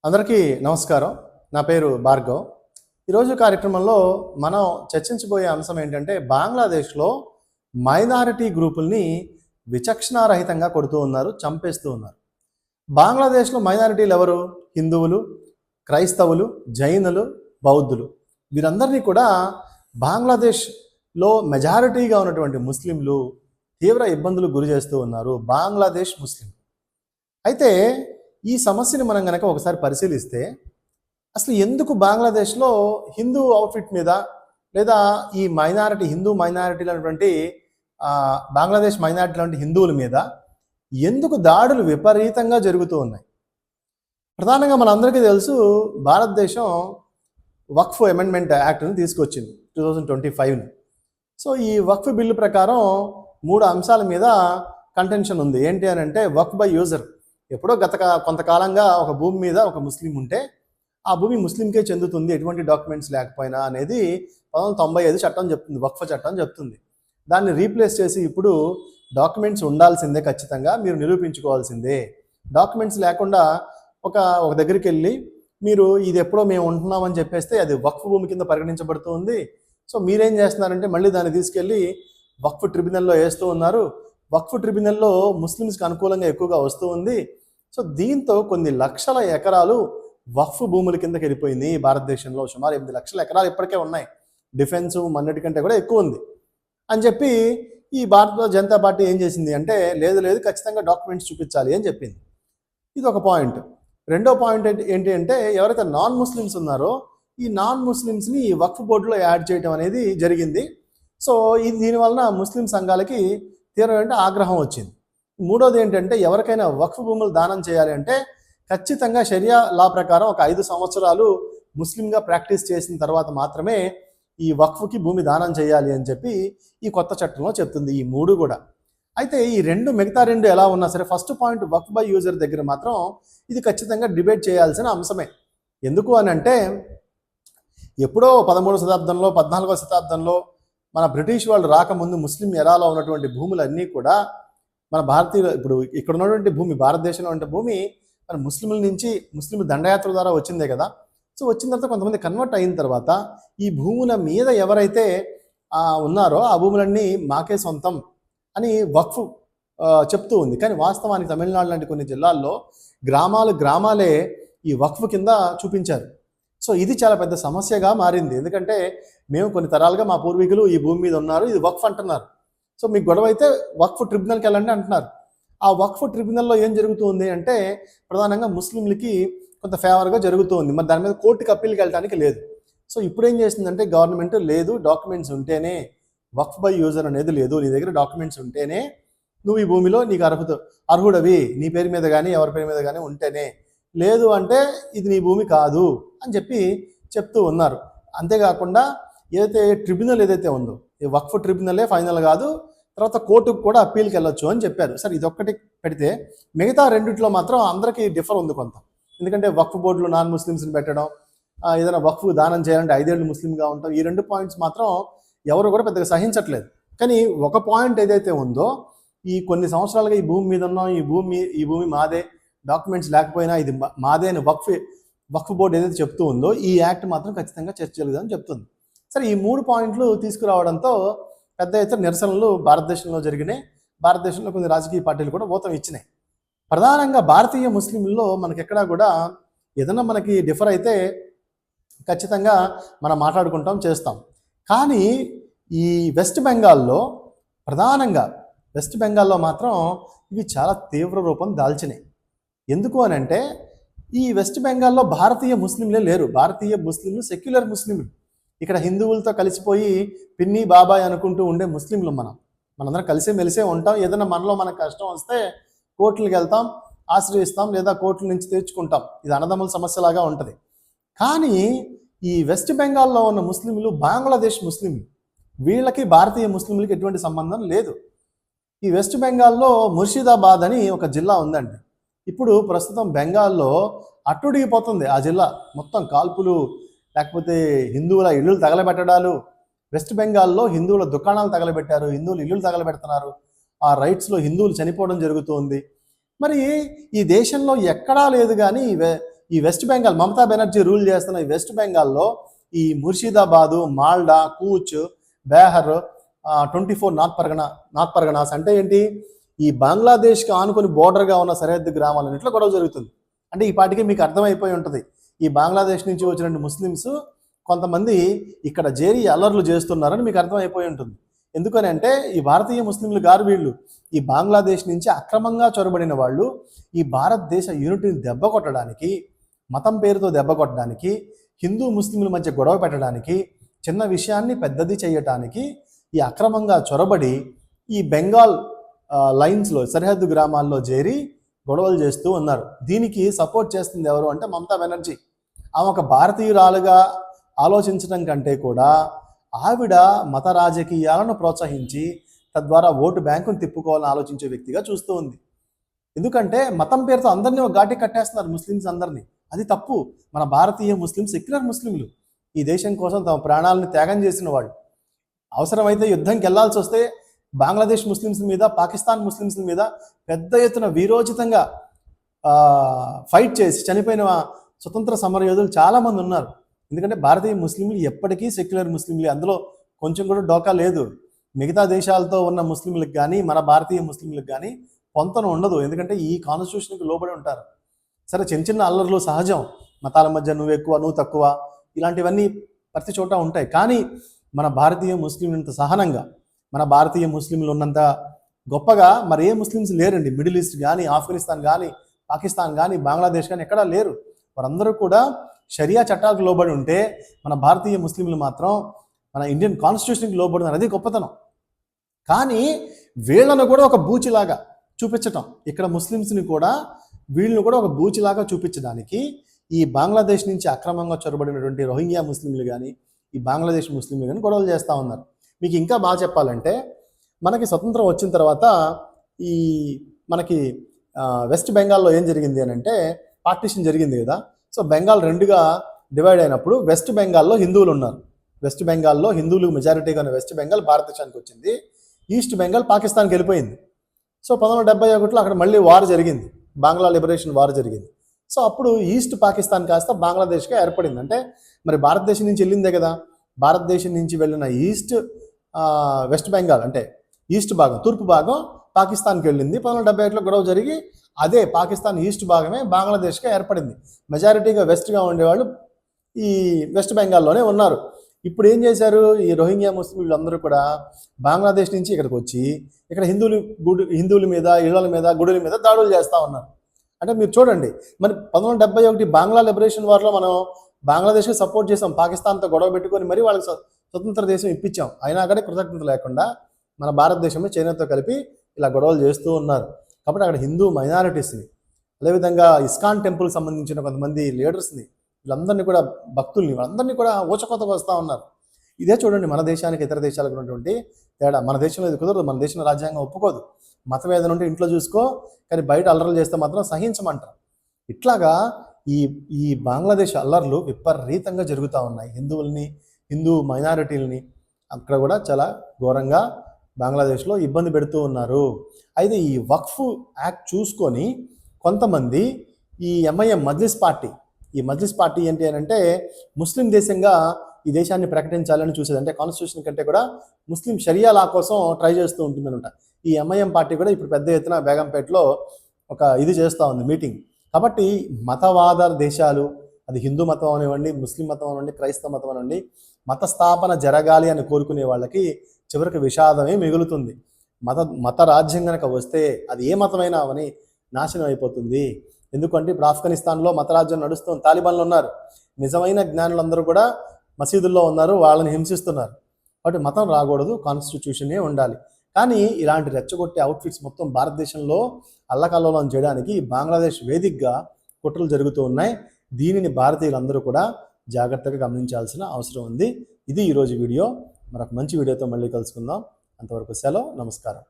అందరికీ నమస్కారం. నా పేరు భార్గవ్. ఈరోజు కార్యక్రమంలో మనం చర్చించబోయే అంశం ఏంటంటే, బంగ్లాదేశ్లో మైనారిటీ గ్రూపుల్ని విచక్షణారహితంగా కొడుతూ ఉన్నారు, చంపేస్తూ ఉన్నారు. బంగ్లాదేశ్లో మైనారిటీలు ఎవరు? హిందువులు, క్రైస్తవులు, జైనులు, బౌద్ధులు. వీరందరినీ కూడా బంగ్లాదేశ్లో మెజారిటీగా ఉన్నటువంటి ముస్లింలు తీవ్ర ఇబ్బందులు గురి చేస్తూ ఉన్నారు, బంగ్లాదేశ్ ముస్లిం. అయితే ఈ సమస్యని మనం కనుక ఒకసారి పరిశీలిస్తే, అసలు ఎందుకు బంగ్లాదేశ్లో హిందూ అవుట్ఫిట్ మీద, లేదా ఈ మైనారిటీ హిందూ మైనారిటీలు అనేటువంటి బంగ్లాదేశ్ మైనారిటీ లాంటి హిందువుల మీద ఎందుకు దాడులు విపరీతంగా జరుగుతూ ఉన్నాయి? ప్రధానంగా మనందరికీ తెలుసు, భారతదేశం వక్ఫ్ అమెండ్మెంట్ యాక్ట్ని తీసుకొచ్చింది 2025ని. సో ఈ వక్ఫ్ బిల్లు ప్రకారం 3 అంశాల మీద కంటెన్షన్ ఉంది. ఏంటి అని అంటే, వక్ఫ్ బై యూజర్. ఎప్పుడో కొంతకాలంగా ఒక భూమి మీద ఒక ముస్లిం ఉంటే ఆ భూమి ముస్లింకే చెందుతుంది, ఎటువంటి డాక్యుమెంట్స్ లేకపోయినా అనేది 1995 చట్టం చెప్తుంది, వక్ఫ్ చట్టం చెప్తుంది. దాన్ని రీప్లేస్ చేసి ఇప్పుడు డాక్యుమెంట్స్ ఉండాల్సిందే, ఖచ్చితంగా మీరు నిరూపించుకోవాల్సిందే. డాక్యుమెంట్స్ లేకుండా ఒక దగ్గరికి వెళ్ళి మీరు ఇది ఎప్పుడో మేము ఉంటున్నామని చెప్పేస్తే అది వక్ఫ్ భూమి కింద పరిగణించబడుతుంది. సో మీరేం చేస్తున్నారంటే, మళ్ళీ దాన్ని తీసుకెళ్ళి వక్ఫ్ ట్రిబ్యునల్లో వేస్తూ ఉన్నారు. వక్ఫ్ ట్రిబ్యునల్లో ముస్లిమ్స్కి అనుకూలంగా ఎక్కువగా వస్తూ ఉంది. సో దీంతో కొన్ని లక్షల ఎకరాలు వక్ఫ్ భూముల కిందకి వెళ్ళిపోయింది. భారతదేశంలో సుమారు 8 లక్షల ఎకరాలు ఇప్పటికే ఉన్నాయి. డిఫెన్స్ మన్నటి కంటే కూడా ఎక్కువ ఉంది అని చెప్పి ఈ భారత జనతా పార్టీ ఏం చేసింది అంటే, లేదు ఖచ్చితంగా డాక్యుమెంట్స్ చూపించాలి అని చెప్పింది. ఇది ఒక పాయింట్. రెండో పాయింట్ ఏంటి అంటే, ఎవరైతే నాన్ ముస్లిమ్స్ ఉన్నారో ఈ నాన్ ముస్లిమ్స్ని ఈ వక్ఫ్ బోర్డులో యాడ్ చేయడం అనేది జరిగింది. సో దీనివలన ముస్లిం సంఘాలకి తీవ్రమైన ఆగ్రహం వచ్చింది. మూడోది ఏంటంటే, ఎవరికైనా వక్ఫ్ భూములు దానం చేయాలి అంటే ఖచ్చితంగా షరియా లా ప్రకారం ఒక 5 సంవత్సరాలు ముస్లింగా ప్రాక్టీస్ చేసిన తర్వాత మాత్రమే ఈ వక్ఫ్కి భూమి దానం చేయాలి అని చెప్పి ఈ కొత్త చట్టంలో చెప్తుంది. ఈ 3 కూడా. అయితే ఈ మిగతా రెండు ఎలా ఉన్నా సరే, first point Waqf by user దగ్గర మాత్రం ఇది ఖచ్చితంగా డిబేట్ చేయాల్సిన అంశమే. ఎందుకు అని అంటే, ఎప్పుడో 13వ శతాబ్దంలో 14వ శతాబ్దంలో మన బ్రిటిష్ వాళ్ళు రాకముందు ముస్లిం ఎరాలో ఉన్నటువంటి భూములన్నీ కూడా మన భారతీయులు, ఇప్పుడు ఇక్కడ ఉన్నటువంటి భూమి, భారతదేశంలో ఉండే భూమి మన ముస్లింల నుంచి ముస్లిం దండయాత్ర ద్వారా వచ్చిందే కదా. సో వచ్చిన తర్వాత కొంతమంది కన్వర్ట్ అయిన తర్వాత ఈ భూముల మీద ఎవరైతే ఉన్నారో ఆ భూములన్నీ మాకే సొంతం అని వక్ఫ్ చెప్తూ ఉంది. కానీ వాస్తవానికి తమిళనాడు లాంటి కొన్ని జిల్లాల్లో గ్రామాలే ఈ వక్ఫ్ కింద చూపించారు. సో ఇది చాలా పెద్ద సమస్యగా మారింది. ఎందుకంటే మేము కొన్ని తరాలుగా మా పూర్వీకులు ఈ భూమి మీద ఉన్నారు, ఇది వక్ఫ్ అంటున్నారు. సో మీకు గొడవ అయితే వక్ఫ్ ట్రిబ్యునల్కి వెళ్ళండి అంటున్నారు. ఆ వక్ఫ్ ట్రిబ్యునల్లో ఏం జరుగుతుంది అంటే, ప్రధానంగా ముస్లింలకి కొంత ఫేవర్గా జరుగుతుంది. మరి దాని మీద కోర్టుకి అప్పీల్కి వెళ్ళడానికి లేదు. సో ఇప్పుడు ఏం చేసిందంటే గవర్నమెంట్, లేదు డాక్యుమెంట్స్ ఉంటేనే, వక్ఫ్ బై యూజర్ అనేది లేదు, నీ దగ్గర డాక్యుమెంట్స్ ఉంటేనే నువ్వు ఈ భూమిలో నీకు అర్హుడవి, నీ పేరు మీద కానీ ఎవరి పేరు మీద కానీ ఉంటేనే, లేదు అంటే ఇది నీ భూమి కాదు అని చెప్పి చెప్తూ ఉన్నారు. అంతేకాకుండా ఏదైతే ట్రిబ్యునల్ ఏదైతే ఉందో, ఈ వక్ఫ్ ట్రిబ్యునలే ఫైనల్ కాదు, తర్వాత కోర్టుకు కూడా అప్పీల్కి వెళ్ళొచ్చు అని చెప్పారు. సరే, ఇదొక్కటి పెడితే మిగతా రెండిట్లో మాత్రం అందరికీ డిఫర్ ఉంది కొంత. ఎందుకంటే వక్ఫ్ బోర్డులో నాన్ ముస్లిమ్స్ని పెట్టడం, ఏదైనా వక్ఫ్ దానం చేయాలంటే 5 ఏళ్ళు ముస్లింగా ఉంటాం, ఈ 2 పాయింట్స్ మాత్రం ఎవరు కూడా పెద్దగా సహించట్లేదు. కానీ ఒక పాయింట్ ఏదైతే ఉందో, ఈ కొన్ని సంవత్సరాలుగా ఈ భూమి మీద ఉన్నాం, ఈ భూమి మాదే, డాక్యుమెంట్స్ లేకపోయినా ఇది మాదే అని వక్ఫ్ బోర్డు ఏదైతే చెప్తూ ఉందో, ఈ యాక్ట్ మాత్రం ఖచ్చితంగా చర్చ జరుగుతుందని చెప్తుంది. సరే, ఈ 3 పాయింట్లు తీసుకురావడంతో పెద్ద ఎత్తున నిరసనలు భారతదేశంలో జరిగినాయి. భారతదేశంలో కొన్ని రాజకీయ పార్టీలు కూడా ఊతం ఇచ్చినాయి. ప్రధానంగా భారతీయ ముస్లింల్లో మనకి ఎక్కడా కూడా ఏదైనా మనకి డిఫర్ అయితే ఖచ్చితంగా మనం మాట్లాడుకుంటాం, చేస్తాం. కానీ ఈ వెస్ట్ బెంగాల్లో మాత్రం ఇవి చాలా తీవ్ర రూపం దాల్చినాయి. ఎందుకు అని అంటే, ఈ వెస్ట్ బెంగాల్లో భారతీయ ముస్లింలే లేరు. భారతీయ ముస్లింలు సెక్యులర్ ముస్లింలు. ఇక్కడ హిందువులతో కలిసిపోయి పిన్ని బాబాయ్ అనుకుంటూ ఉండే ముస్లింలు మనందరం కలిసి మెలిసే ఉంటాం. ఏదైనా మనకు కష్టం వస్తే కోర్టులకు వెళ్తాం, ఆశ్రయిస్తాం, లేదా కోర్టుల నుంచి తెచ్చుకుంటాం. ఇది అన్నదమ్ముల సమస్యలాగా ఉంటుంది. కానీ ఈ వెస్ట్ బెంగాల్లో ఉన్న ముస్లింలు బంగ్లాదేశ్ ముస్లింలు, వీళ్ళకి భారతీయ ముస్లింలకి ఎటువంటి సంబంధం లేదు. ఈ వెస్ట్ బెంగాల్లో ముర్షిదాబాద్ అని ఒక జిల్లా ఉందండి. ఇప్పుడు ప్రస్తుతం బెంగాల్లో అట్టుడిగిపోతుంది ఆ జిల్లా మొత్తం. కాల్పులు, లేకపోతే హిందువుల ఇళ్ళు తగలబెట్టడాలు. వెస్ట్ బెంగాల్లో హిందువుల దుకాణాలు తగలబెట్టారు, హిందువులు ఇళ్ళు తగలబెడుతున్నారు, ఆ రైట్స్లో హిందువులు చనిపోవడం జరుగుతుంది. మరి ఈ దేశంలో ఎక్కడా లేదు కానీ ఈ వెస్ట్ బెంగాల్ మమతా బెనర్జీ రూల్ చేస్తున్న ఈ వెస్ట్ బెంగాల్లో ఈ ముర్షిదాబాదు, మాల్డా, కూచ్, బేహర్, 24 నార్త్ పరగనాస్ అంటే ఏంటి, ఈ బంగ్లాదేశ్కి ఆనుకొని బోర్డర్గా ఉన్న సరిహద్దు గ్రామాలన్నింటిలో గొడవ జరుగుతుంది. అంటే ఈ పాటికి మీకు అర్థమైపోయి ఉంటుంది, ఈ బంగ్లాదేశ్ నుంచి వచ్చిన ముస్లిమ్స్ కొంతమంది ఇక్కడ చేరి అల్లర్లు చేస్తున్నారని మీకు అర్థమైపోయి ఉంటుంది. ఎందుకని అంటే ఈ భారతీయ ముస్లింలు గారు వీళ్ళు ఈ బంగ్లాదేశ్ నుంచి అక్రమంగా చొరబడిన వాళ్ళు ఈ భారతదేశ యూనిటీని దెబ్బ కొట్టడానికి, మతం పేరుతో దెబ్బ కొట్టడానికి, హిందూ ముస్లింల మధ్య గొడవ పెట్టడానికి, చిన్న విషయాన్ని పెద్దది చేయటానికి ఈ అక్రమంగా చొరబడి ఈ బెంగాల్ లైన్స్లో సరిహద్దు గ్రామాల్లో చేరి గొడవలు చేస్తూ ఉన్నారు. దీనికి సపోర్ట్ చేస్తుంది ఎవరు అంటే మమతా బెనర్జీ. ఆమె ఒక భారతీయురాలుగా ఆలోచించడం కంటే కూడా ఆవిడ మత రాజకీయాలను ప్రోత్సహించి తద్వారా ఓటు బ్యాంకును తిప్పుకోవాలని ఆలోచించే వ్యక్తిగా చూస్తూ ఉంది. ఎందుకంటే మతం పేరుతో అందరినీ ఒక ఘాటి కట్టేస్తున్నారు ముస్లిమ్స్ అందరినీ. అది తప్పు. మన భారతీయ ముస్లిమ్స్ సెక్యులర్ ముస్లింలు, ఈ దేశం కోసం తమ ప్రాణాలను త్యాగం చేసిన వాళ్ళు. అవసరమైతే యుద్ధంకి వెళ్లాల్సి వస్తే బంగ్లాదేశ్ ముస్లిమ్స్ మీద, పాకిస్తాన్ ముస్లిమ్స్ మీద పెద్ద ఎత్తున వీరోచితంగా ఫైట్ చేసి చనిపోయిన స్వతంత్ర సమరయోధులు చాలామంది ఉన్నారు. ఎందుకంటే భారతీయ ముస్లింలు ఎప్పటికీ సెక్యులర్ ముస్లింలే, అందులో కొంచెం కూడా డోకా లేదు. మిగతా దేశాలతో ఉన్న ముస్లింలకు కానీ మన భారతీయ ముస్లింలకు కానీ పొంతన ఉండదు. ఎందుకంటే ఈ కాన్స్టిట్యూషన్కి లోబడి ఉంటారు. సరే, చిన్న చిన్న అల్లర్లు సహజం, మతాల మధ్య నువ్వు ఎక్కువ నువ్వు తక్కువ ఇలాంటివన్నీ ప్రతి చోట ఉంటాయి. కానీ మన భారతీయ ముస్లింలంత సహనంగా, మన భారతీయ ముస్లింలు ఉన్నంత గొప్పగా మరి ఏ ముస్లిమ్స్ లేరండి. మిడిల్ ఈస్ట్ కానీ, ఆఫ్ఘనిస్తాన్ కానీ, పాకిస్తాన్ కానీ, బంగ్లాదేశ్ కానీ ఎక్కడా లేరు. వారందరూ కూడా షరియా చట్టాలకు లోబడి ఉంటే మన భారతీయ ముస్లింలు మాత్రం మన ఇండియన్ కాన్స్టిట్యూషన్కి లోబడినారు. అది గొప్పతనం. కానీ వీళ్ళను కూడా ఒక బూచిలాగా చూపించటం, ఇక్కడ ముస్లిమ్స్ని కూడా వీళ్ళని కూడా ఒక బూచిలాగా చూపించడానికి ఈ బంగ్లాదేశ్ నుంచి అక్రమంగా చొరబడినటువంటి రోహింగ్యా ముస్లింలు కానీ, ఈ బంగ్లాదేశ్ ముస్లింలు కానీ గొడవలు చేస్తూ ఉన్నారు. మీకు ఇంకా బాగా చెప్పాలంటే మనకి స్వతంత్రం వచ్చిన తర్వాత ఈ మనకి వెస్ట్ బెంగాల్లో ఏం జరిగింది అని అంటే పార్టీషన్ జరిగింది కదా. సో బెంగాల్ రెండుగా డివైడ్ అయినప్పుడు వెస్ట్ బెంగాల్లో హిందువులు ఉన్నారు. వెస్ట్ బెంగాల్లో హిందువులు మెజారిటీగా ఉన్న వెస్ట్ బెంగాల్ భారతదేశానికి వచ్చింది. ఈస్ట్ బెంగాల్ పాకిస్తాన్కి వెళ్ళిపోయింది. సో 1971లో అక్కడ మళ్ళీ వార్ జరిగింది, బంగ్లా లిబరేషన్ వార్ జరిగింది. సో అప్పుడు ఈస్ట్ పాకిస్తాన్ కాస్త బంగ్లాదేశ్గా ఏర్పడింది. అంటే మరి భారతదేశం నుంచి వెళ్ళిందే కదా, భారతదేశం నుంచి వెళ్ళిన వెస్ట్ బెంగాల్ అంటే ఈస్ట్ భాగం, తూర్పు భాగం పాకిస్తాన్కి వెళ్ళింది. 1971లో గొడవ జరిగి అదే పాకిస్తాన్ ఈస్ట్ భాగమే బంగ్లాదేశ్గా ఏర్పడింది. మెజారిటీగా వెస్ట్గా ఉండేవాళ్ళు ఈ వెస్ట్ బెంగాల్లోనే ఉన్నారు. ఇప్పుడు ఏం చేశారు, ఈ రోహింగ్యా ముస్లింలు అందరూ కూడా బంగ్లాదేశ్ నుంచి ఇక్కడికి వచ్చి ఇక్కడ హిందువుల మీద, ఇళ్ల మీద, గుడుల మీద దాడులు చేస్తూ ఉన్నారు. అంటే మీరు చూడండి, మరి 1971 బంగ్లా లిబరేషన్ వార్లో మనం బంగ్లాదేశ్కి సపోర్ట్ చేసాం, పాకిస్తాన్తో గొడవ పెట్టుకొని మరి వాళ్ళకి స్వతంత్ర దేశం ఇప్పించాం. అయినా కానీ కృతజ్ఞత లేకుండా మన భారతదేశంలో చైనాతో కలిపి ఇలా గొడవలు చేస్తూ ఉన్నారు. కాబట్టి అక్కడ హిందూ మైనారిటీస్ని, అదేవిధంగా ఇస్కాన్ టెంపుల్ సంబంధించిన కొంతమంది లీడర్స్ని, వీళ్ళందరినీ కూడా భక్తుల్ని, వాళ్ళందరినీ కూడా ఊచకోతకు వస్తూ ఉన్నారు. ఇదే చూడండి మన దేశానికి ఇతర దేశాలకు ఉన్నటువంటి తేడా. మన దేశంలో ఇది కుదరదు, మన దేశంలో రాజ్యాంగం ఒప్పుకోదు. మతం ఏదైనా ఉంటే ఇంట్లో చూసుకో, కానీ బయట అల్లర్లు చేస్తే మాత్రం సహించమంటారు. ఇట్లాగా ఈ బంగ్లాదేశ్ అల్లర్లు విపరీతంగా జరుగుతూ ఉన్నాయి. హిందూ మైనారిటీలని అక్కడ కూడా చాలా ఘోరంగా బంగ్లాదేశ్లో ఇబ్బంది పెడుతూ ఉన్నారు. అయితే ఈ వక్ఫ్ యాక్ట్ చూసుకొని కొంతమంది ఈ ఎంఐఎం మజ్లిస్ పార్టీ ఏంటి అని అంటే ముస్లిం దేశంగా ఈ దేశాన్ని ప్రకటించాలని చూసేది. అంటే కాన్స్టిట్యూషన్ కంటే కూడా ముస్లిం షరియా లా కోసం ట్రై చేస్తూ ఉంటుందన్నమాట. ఈ ఎంఐఎం పార్టీ కూడా ఇప్పుడు పెద్ద ఎత్తున బేగంపేటలో ఒక ఇది చేస్తూ ఉంది, మీటింగ్. కాబట్టి మతవాద దేశాలు, అది హిందూ మతం అనివ్వండి, ముస్లిం మతం అనివ్వండి, క్రైస్తవ మతం అనివ్వండి, మత స్థాపన జరగాలి అని కోరుకునే వాళ్ళకి చివరికి విషాదమే మిగులుతుంది. మత రాజ్యం కనుక వస్తే అది ఏ మతమైనా అవని నాశనం అయిపోతుంది. ఎందుకంటే ఇప్పుడు ఆఫ్ఘనిస్తాన్లో మతరాజ్యం నడుస్తుంది, తాలిబాన్లు ఉన్నారు. నిజమైన జ్ఞానులందరూ కూడా మసీదుల్లో ఉన్నారు, వాళ్ళని హింసిస్తున్నారు. కాబట్టి మతం రాకూడదు, కాన్స్టిట్యూషనే ఉండాలి. కానీ ఇలాంటి రెచ్చగొట్టే అవుట్ఫిట్స్ మొత్తం భారతదేశంలో అల్లకల్లోలం చేయడానికి బంగ్లాదేశ్ వేదికగా కుట్రలు జరుగుతూ ఉన్నాయి. దీనిని భారతీయులందరూ కూడా జాగ్రత్తగా గమనించాల్సిన అవసరం ఉంది. ఇది ఈరోజు వీడియో. మరొక మంచి వీడియోతో మళ్ళీ కలుసుకుందాం. అంతవరకు సెలవు, నమస్కారం.